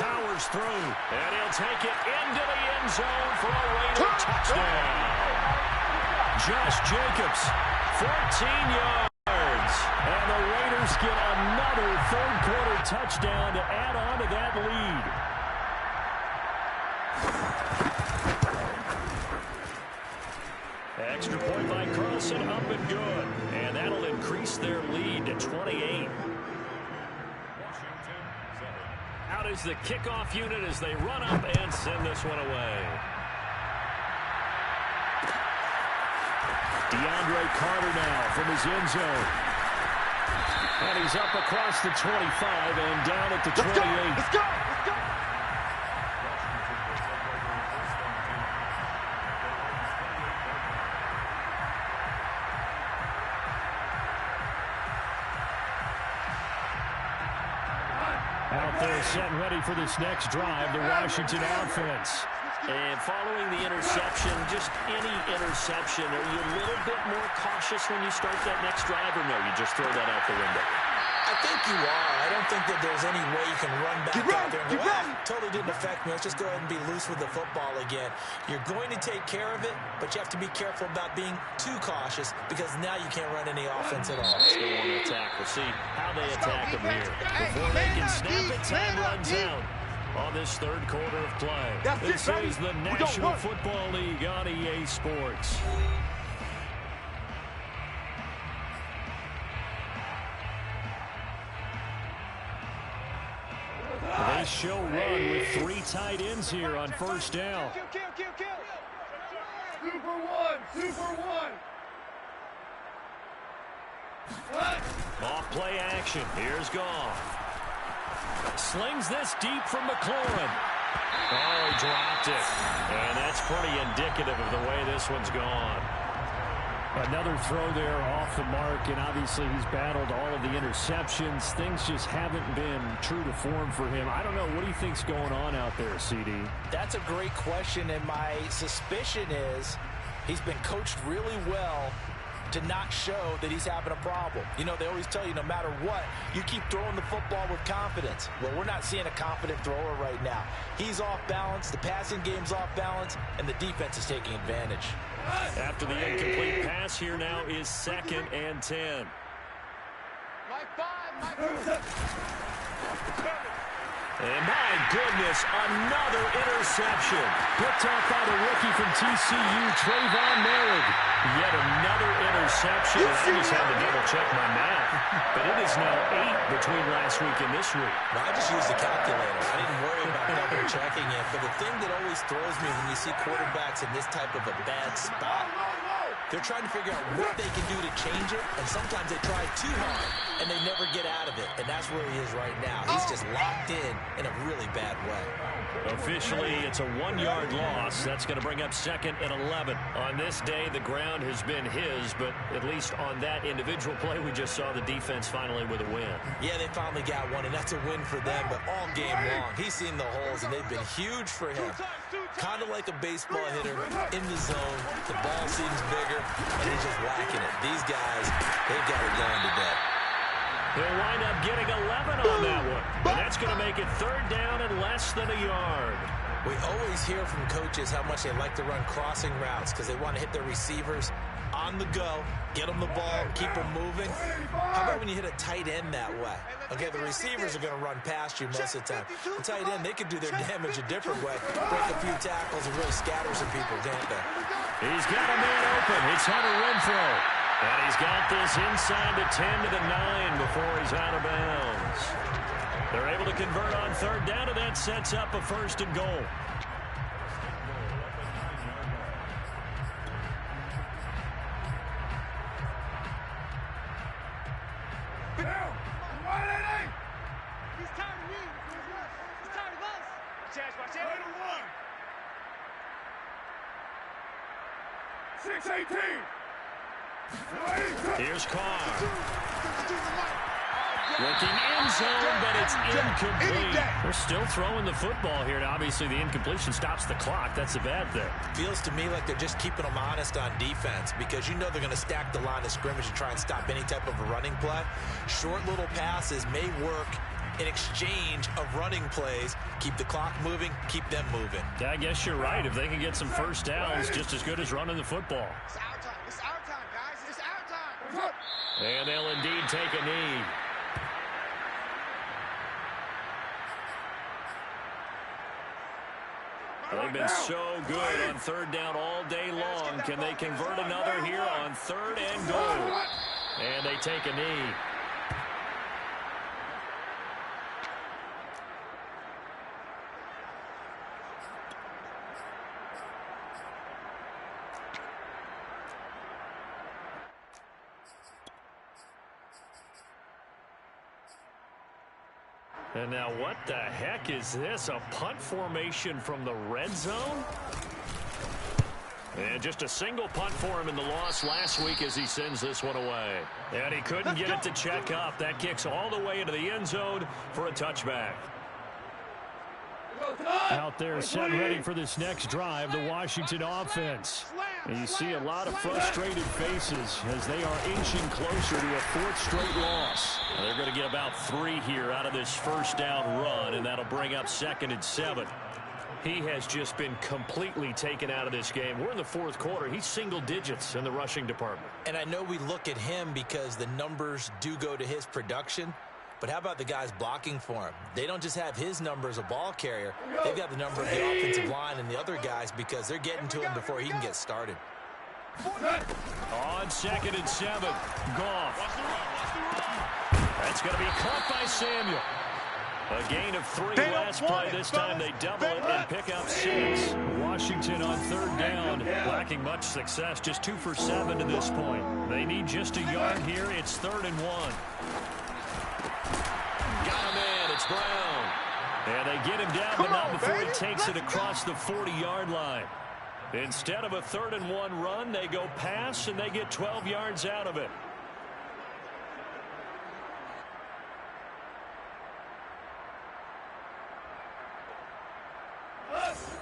Powers through, and he'll take it into the end zone for a Raider touchdown. Josh Jacobs, 14 yards. And the Raiders get another third-quarter touchdown to add on to that lead. Extra point by Carlson, up and good. And that'll increase their lead to 28. Out is the kickoff unit as they run up and send this one away. DeAndre Carter now from his end zone. And he's up across the 25 and down at the 28. Let's go. Let's go. Out there set and ready for this next drive, the Washington offense. And following the interception, just any interception, are you a little bit more cautious when you start that next drive, or no, you just throw that out the window? I think you are. I don't think that there's any way you can run back out there and go, totally didn't affect me. Let's just go ahead and be loose with the football again. You're going to take care of it, but you have to be careful about being too cautious because now you can't run any offense at all. Still want to attack. We'll see how they attack them here. Before they can snap it, time runs out on this third quarter of play. This is the National Football League on EA Sports. They show run with 3 tight ends here on first down. Super one. Off play action. Here's Goff. Slings this deep from McLaurin. Oh, he dropped it. And that's pretty indicative of the way this one's gone. Another throw there off the mark, and obviously he's battled all of the interceptions. Things just haven't been true to form for him. I don't know. What do you think's going on out there, CD? That's a great question, and my suspicion is he's been coached really well to not show that he's having a problem. You know, they always tell you no matter what, you keep throwing the football with confidence. Well, we're not seeing a confident thrower right now. He's off balance, the passing game's off balance, and the defense is taking advantage. After the incomplete pass, here now is 2nd and 10. And my goodness, another interception. Picked off by the rookie from TCU, Trayvon Merrick. Yet another interception. I just had to double-check my math. But it is now 8 between last week and this week. Well, I just used the calculator. I didn't worry about double-checking it. But the thing that always throws me when you see quarterbacks in this type of a bad spot They're trying to figure out what they can do to change it, and sometimes they try too hard, and they never get out of it, and that's where he is right now. He's just locked in a really bad way. Officially, it's a 1-yard loss. That's going to bring up 2nd and 11. On this day, the ground has been his, but at least on that individual play, we just saw the defense finally with a win. Yeah, they finally got one, and that's a win for them, but all game long, he's seen the holes, and they've been huge for him. Kind of like a baseball hitter in the zone. The ball seems bigger, and he's just whacking it. These guys, they've got it going today. He'll wind up getting 11 on that one. And that's going to make it 3rd down and less than a yard. We always hear from coaches how much they like to run crossing routes because they want to hit their receivers on the go, get them the ball, and keep them moving. How about when you hit a tight end that way? Okay, the receivers are going to run past you most of the time. The tight end, they could do their damage a different way, break a few tackles and really scatter some people, can't they? He's got a man open. It's Hunter Renfrow. And he's got this inside the 10 to the 9 before he's out of bounds. They're able to convert on 3rd down, and that sets up a 1st and goal. He's tired of me. He's tired of us. Chaz, watch out. 6-18. Here's Carr. Looking end zone, but it's incomplete. They're still throwing the football here, and obviously the incompletion stops the clock. That's a bad thing. Feels to me like they're just keeping them honest on defense because you know they're going to stack the line of scrimmage and try and stop any type of a running play. Short little passes may work in exchange of running plays. Keep the clock moving, keep them moving. Yeah, I guess you're right. If they can get some first downs, just as good as running the football. It's our time. It's our time, guys. It's our time. And they'll indeed take a knee. They've been so good on 3rd down all day long. Can they convert another here on 3rd and goal? And they take a knee. And now what the heck is this? A punt formation from the red zone? And just a single punt for him in the loss last week as he sends this one away. And he couldn't get it to check up. That kicks all the way into the end zone for a touchback. Out there set ready for this next drive, the Washington offense. And you see a lot of frustrated faces as they are inching closer to a 4th straight loss. They're going to get about 3 here out of this 1st down run, and that'll bring up 2nd and 7. He has just been completely taken out of this game. We're in the 4th quarter. He's single digits in the rushing department. And I know we look at him because the numbers do go to his production. But how about the guys blocking for him? They don't just have his number as a ball carrier. They've got the number of the offensive line and the other guys because they're getting to him before he can get started. On 2nd and 7, Goff. That's going to be caught by Samuel. A gain of 3 last play. This time they double it and pick up 6. Washington on 3rd down, lacking much success. Just 2 for 7 to this point. They need just a yard here. It's 3rd and 1. Got him in. It's Brown. And they get him down, but not before he takes it across the 40-yard line. Instead of a 3rd and 1 run, they go pass, and they get 12 yards out of it.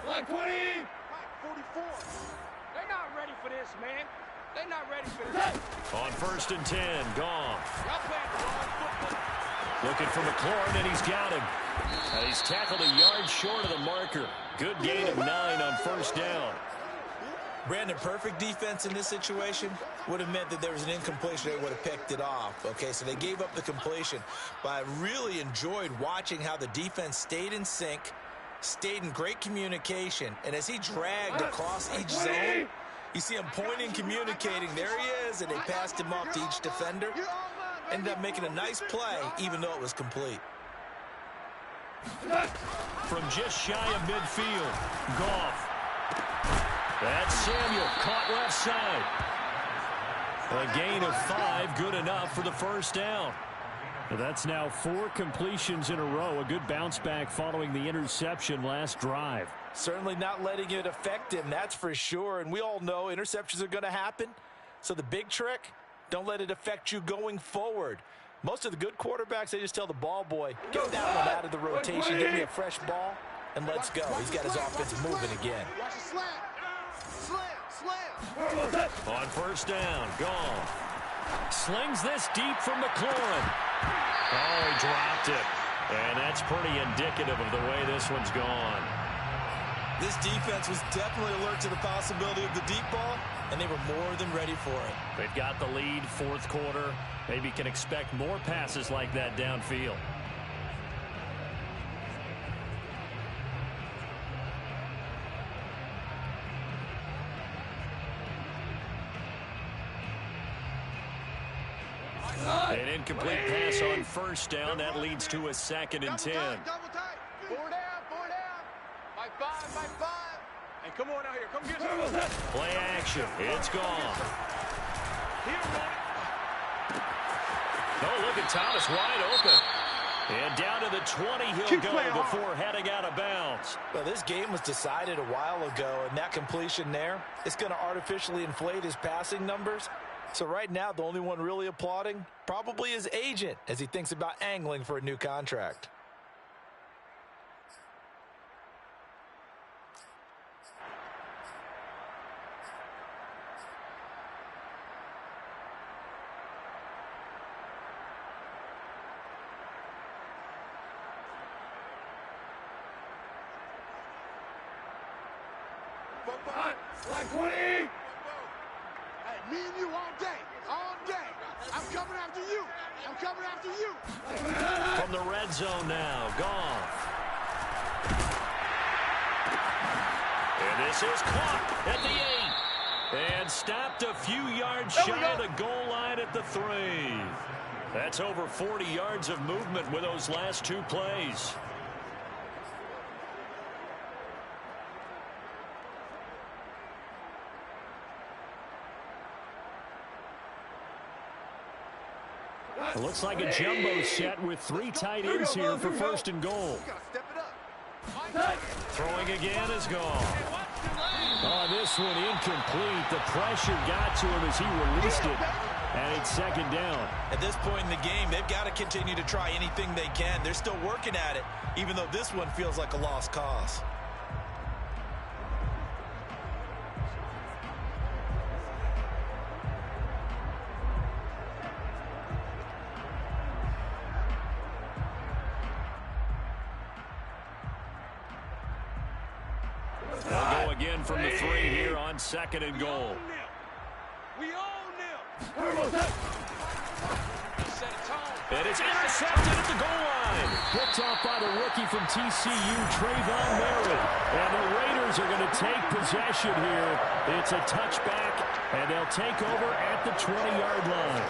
Black 20. 44. They're not ready for this, man. They're not ready for this. On 1st and 10, Goff. Y'all playing the wrong football. Looking for McLaurin, and he's got him. And he's tackled a yard short of the marker. Good gain of 9 on 1st down. Brandon, perfect defense in this situation would have meant that there was an incompletion. They would have picked it off. Okay, so they gave up the completion. But I really enjoyed watching how the defense stayed in sync, stayed in great communication. And as he dragged across each zone, you see him pointing, communicating. There he is, and they passed him off to each defender. Ended up making a nice play, even though it was complete. From just shy of midfield, Goff. That's Samuel, caught left side. A gain of 5, good enough for the first down. That's now 4 completions in a row. A good bounce back following the interception last drive. Certainly not letting it affect him, that's for sure. And we all know interceptions are going to happen. So the big trick, don't let it affect you going forward. Most of the good quarterbacks, they just tell the ball boy, get that one out of the rotation, give me a fresh ball, and let's go. He's got his offense moving again. Watch the slam. Slam. On first down, Gall slings this deep from McLaurin. Oh, he dropped it. And that's pretty indicative of the way this one's gone. This defense was definitely alert to the possibility of the deep ball, and they were more than ready for it. They've got the lead, fourth quarter. Maybe can expect more passes like that downfield. An incomplete pass on first down. That leads to a 2nd and 10. Double tight. 4 down. By 5. Hey, come on out here. Come get some. Play action. It's gone. Oh, look at Thomas wide open. And down to the 20 he'll go before heading out of bounds. Well, this game was decided a while ago, and that completion there, it's going to artificially inflate his passing numbers. So right now, the only one really applauding probably his agent as he thinks about angling for a new contract. Like 20! Hey, me and you all day. I'm coming after you. From the red zone now, Goff. And this is caught at the 8. And stopped a few yards shy of the goal line at the 3. That's over 40 yards of movement with those last 2 plays. It looks like a jumbo set with 3 tight ends here for 1st and goal. Throwing again is gone. Oh, this one incomplete. The pressure got to him as he released it. And it's 2nd down. At this point in the game, they've got to continue to try anything they can. They're still working at it, even though this one feels like a lost cause. They'll go again from the 3 here on 2nd and goal. We own them. And it's intercepted at the goal line. Picked off by the rookie from TCU, Trayvon Merritt. And the Raiders are going to take possession here. It's a touchback, and they'll take over at the 20-yard line.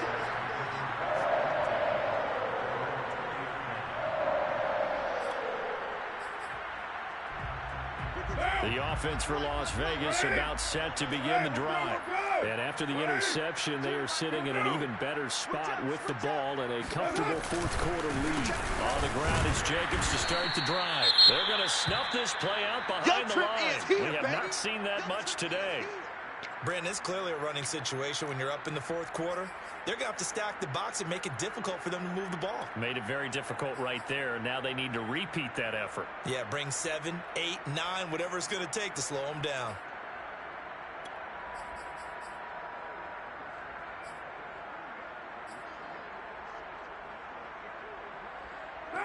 The offense for Las Vegas about set to begin the drive. And after the interception, they are sitting in an even better spot with the ball and a comfortable fourth quarter lead. On the ground is Jacobs to start the drive. They're going to snuff this play out behind the line. We have not seen that much today. Brandon, it's clearly a running situation when you're up in the fourth quarter. They're going to have to stack the box and make it difficult for them to move the ball. Made it very difficult right there. Now they need to repeat that effort. Yeah, bring 7, 8, 9, whatever it's going to take to slow them down.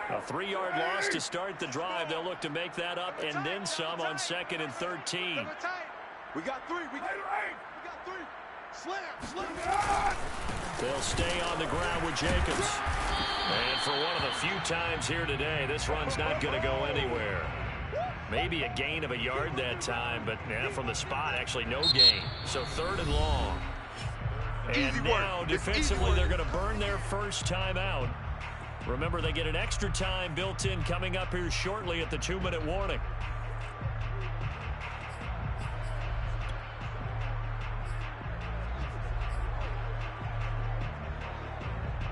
A 3-yard loss to start the drive. They'll look to make that up and then some on 2nd and 13. We got 3. We got 3. Slam. They'll stay on the ground with Jacobs. And for one of the few times here today, this run's not going to go anywhere. Maybe a gain of a yard that time, but from the spot, actually no gain. So 3rd and long. And now defensively, they're going to burn their first time out. Remember, they get an extra time built in coming up here shortly at the 2-minute warning.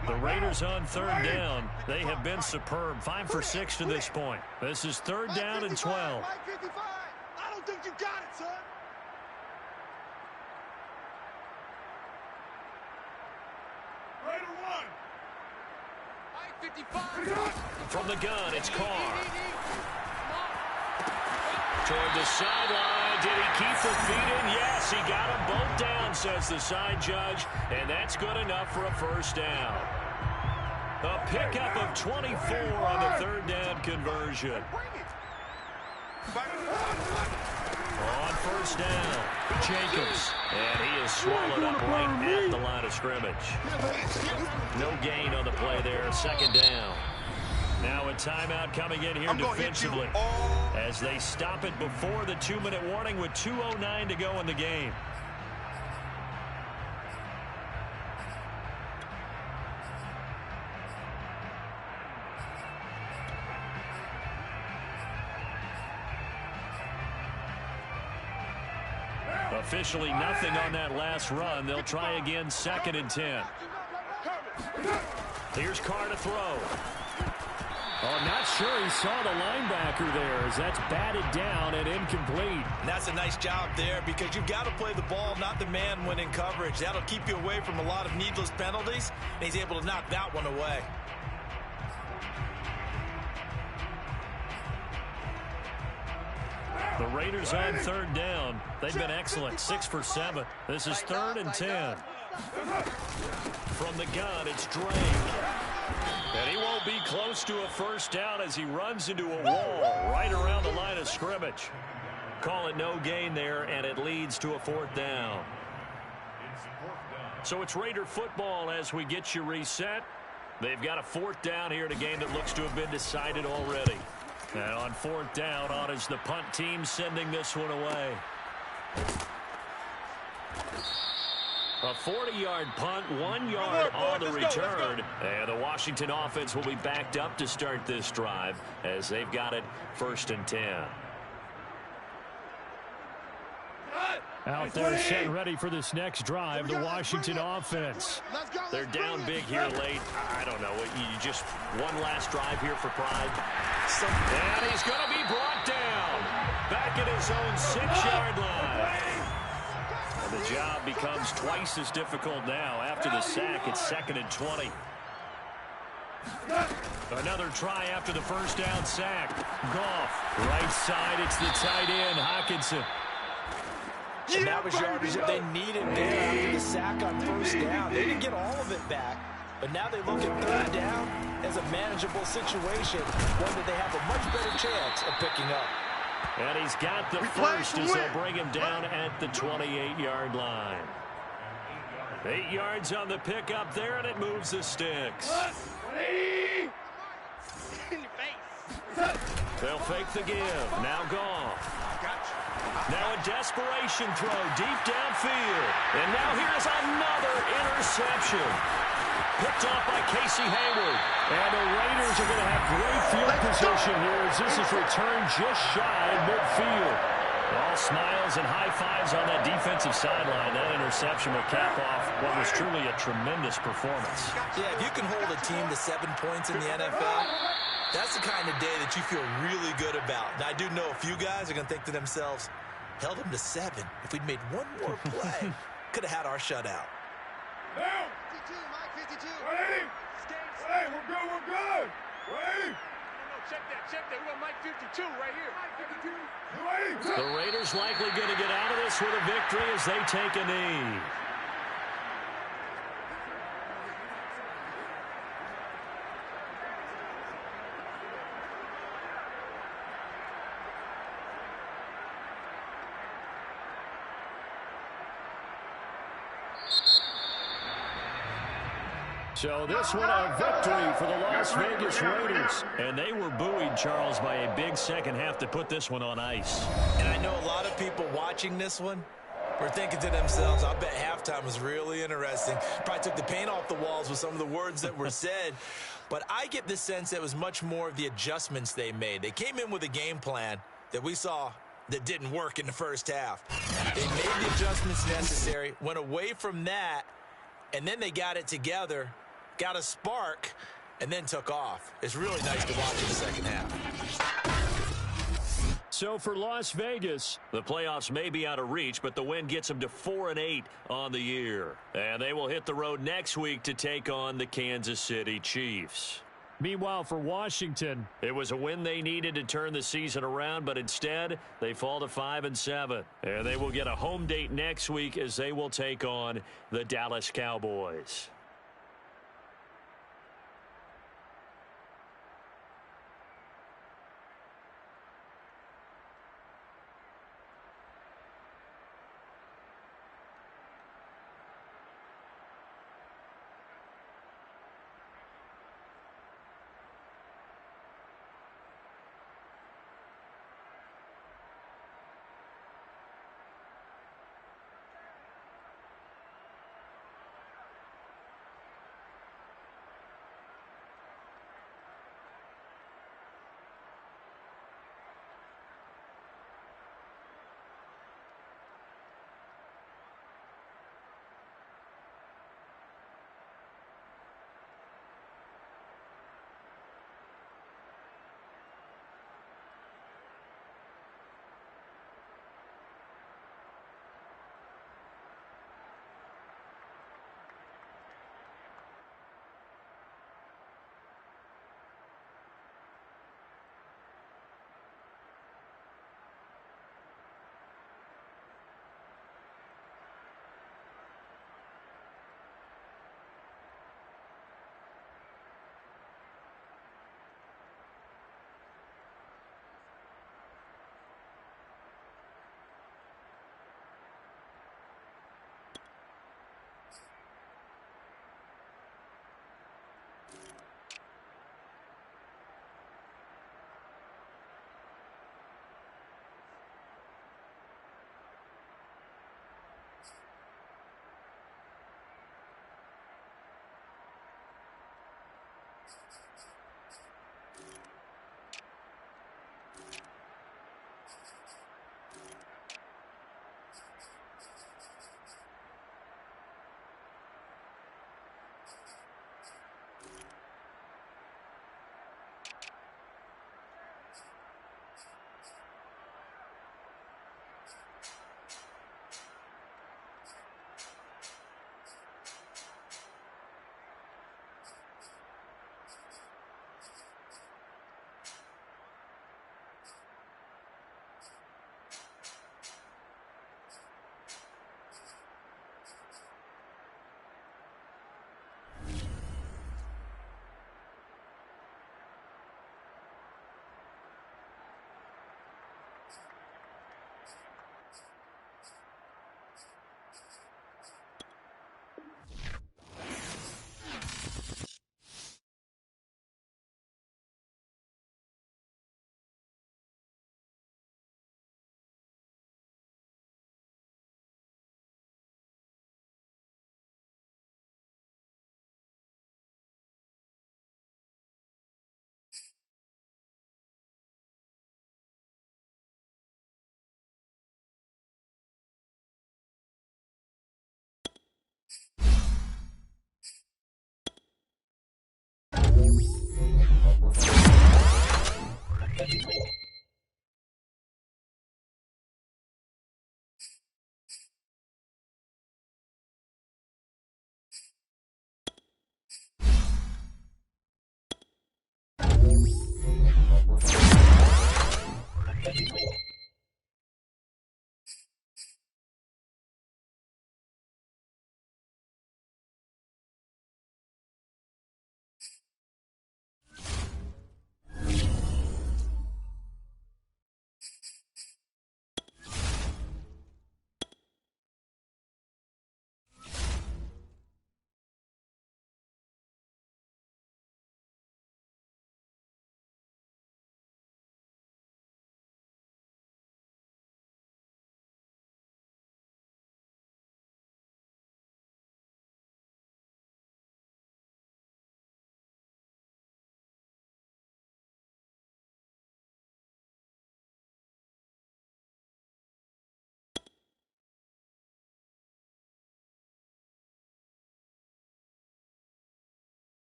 The Raiders on third down. They have been superb. 5 for 6 to this point. This is third down and 12. I don't think you got it, son. Raider 1. 55. From the gun, it's Carr. Toward the sideline. Did he keep the feet in? Yes, he got them both down, says the side judge. And that's good enough for a first down. A pickup of 24 on the third down conversion. On first down, Jacobs. And he is swallowed up right at the line of scrimmage. No gain on the play there. Second down. Now a timeout coming in here defensively as they stop it before the 2-minute warning with 2:09 to go in the game. Officially nothing on that last run. They'll try again, 2nd and 10. Here's Carr to throw. Oh, I'm not sure he saw the linebacker there as that's batted down and incomplete. And that's a nice job there because you've got to play the ball, not the man when in coverage. That'll keep you away from a lot of needless penalties, and he's able to knock that one away. The Raiders on third down. They've been excellent, 6 for 7. This is 3rd and 10. From the gun, it's Drake. And he won't be close to a first down as he runs into a wall right around the line of scrimmage. Call it no gain there, and it leads to a 4th down. So it's Raider football as we get you reset. They've got a 4th down here in a game that looks to have been decided already. And on 4th down, on is the punt team sending this one away. A 40-yard punt, 1 yard on the return. And the Washington offense will be backed up to start this drive as they've got it 1st and 10. Out there set ready for this next drive, the Washington offense. They're down big here late. I don't know. You just one last drive here for pride. And he's going to be brought down back at his own 6-yard line. And the job becomes twice as difficult now. After the sack, it's 2nd and 20. Another try after the first down sack. Goff, right side, it's the tight end, Hockenson. And that was yardage that they needed there after the sack on first down. They didn't get all of it back, but now they look at third down as a manageable situation, one that they have a much better chance of picking up. And he's got the first as they'll bring him down at the 28-yard line. 8 yards on the pickup there, and it moves the sticks. They'll fake the give. Now Goff. Now a desperation throw deep downfield. And now here's another interception. Picked off by Casey Hayward. And the Raiders are going to have great field position here as this is returned just shy of midfield. All smiles and high fives on that defensive sideline. That interception will cap off what was truly a tremendous performance. Yeah, if you can hold a team to 7 points in the NFL, that's the kind of day that you feel really good about. Now, I do know a few guys are going to think to themselves, held them to 7. If we'd made one more play, could have had our shutout. Now. 52, Mike 52. Ready? Hey, we're good. Ready? Check that. We got Mike 52 right here. Mike 52. Ready? The Raiders likely going to get out of this with a victory as they take a knee. So this one a victory for the Las Vegas Raiders. And they were buoyed, Charles, by a big second half to put this one on ice. And I know a lot of people watching this one were thinking to themselves, I bet halftime was really interesting. Probably took the paint off the walls with some of the words that were said. But I get the sense that it was much more of the adjustments they made. They came in with a game plan that we saw that didn't work in the first half. They made the adjustments necessary, went away from that, and then they got it together, got a spark, and then took off. It's really nice to watch in the second half. So for Las Vegas, the playoffs may be out of reach, but the win gets them to 4-8 on the year. And they will hit the road next week to take on the Kansas City Chiefs. Meanwhile, for Washington, it was a win they needed to turn the season around, but instead they fall to 5-7. And they will get a home date next week as they will take on the Dallas Cowboys.